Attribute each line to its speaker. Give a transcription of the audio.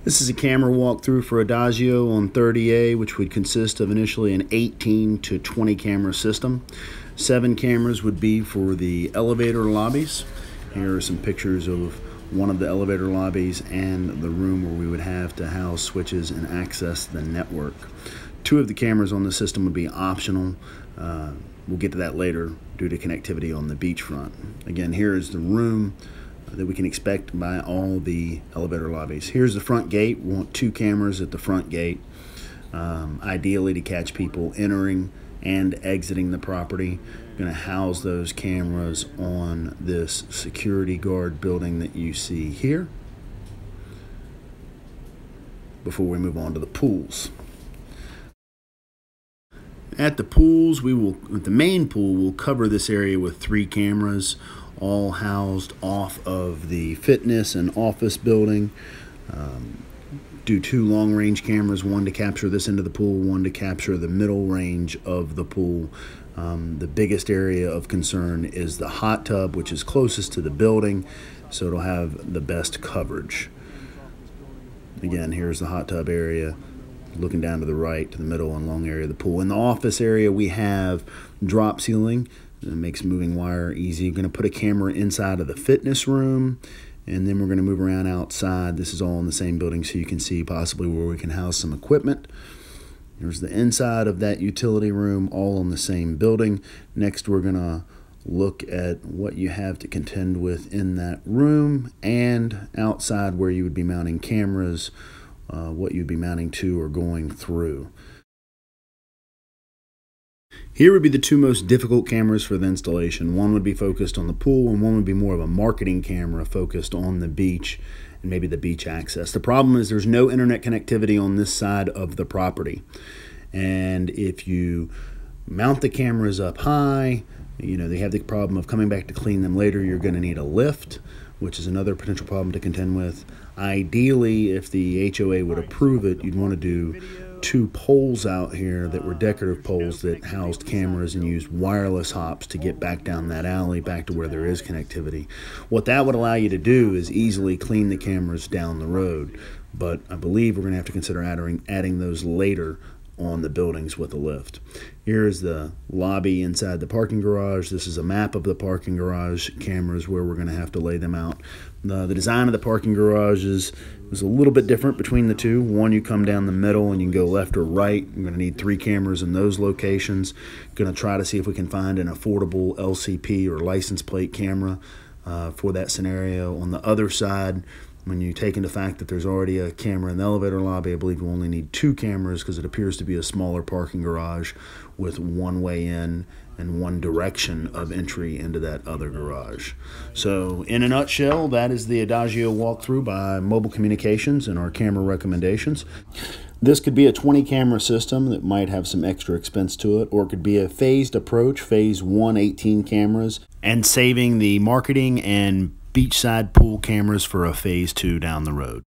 Speaker 1: This is a camera walkthrough for Adagio on 30A, which would consist of initially an 18 to 20 camera system. 7 cameras would be for the elevator lobbies. Here are some pictures of one of the elevator lobbies and the room where we would have to house switches and access the network. 2 of the cameras on the system would be optional. We'll get to that later due to connectivity on the beachfront. Again, here is the room that we can expect by all the elevator lobbies. Here's the front gate. We want 2 cameras at the front gate, ideally to catch people entering and exiting the property. Going to house those cameras on this security guard building that you see here before we move on to the pools. At the pools, at the main pool, we'll cover this area with 3 cameras, all housed off of the fitness and office building. Do 2 long-range cameras, one to capture this end of the pool, one to capture the middle range of the pool. The biggest area of concern is the hot tub, which is closest to the building, so it'll have the best coverage. Again, here's the hot tub area, looking down to the right, to the middle and long area of the pool. In the office area, we have drop ceiling. It makes moving wire easy. You're going to put a camera inside of the fitness room, and then we're going to move around outside. This is all in the same building, so you can see possibly where we can house some equipment. Here's the inside of that utility room, all in the same building. Next, we're going to look at what you have to contend with in that room and outside where you would be mounting cameras, what you'd be mounting to or going through. Here would be the 2 most difficult cameras for the installation. One would be focused on the pool, and one would be more of a marketing camera focused on the beach and maybe the beach access. The problem is there's no internet connectivity on this side of the property. And if you mount the cameras up high, they have the problem of coming back to clean them later. You're going to need a lift, which is another potential problem to contend with. Ideally, if the HOA would approve it, you'd want to do 2 poles out here that were decorative poles that housed cameras and used wireless hops to get back down that alley, back to where there is connectivity. What that would allow you to do is easily clean the cameras down the road, but I believe we're going to have to consider adding those later on the buildings with a lift. Here is the lobby inside the parking garage. This is a map of the parking garage cameras where we're going to have to lay them out. The design of the parking garages is a little bit different between the 2. One, you come down the middle and you can go left or right. You're going to need 3 cameras in those locations. Going to try to see if we can find an affordable LCP or license plate camera for that scenario. On the other side, when you take into fact that there's already a camera in the elevator lobby, I believe we only need 2 cameras because it appears to be a smaller parking garage with 1 way in and 1 direction of entry into that other garage. So in a nutshell, that is the Adagio walkthrough by Mobile Communications and our camera recommendations. This could be a 20 camera system that might have some extra expense to it, or it could be a phased approach, phase 1, 18 cameras, and saving the marketing and beachside pool cameras for a phase 2 down the road.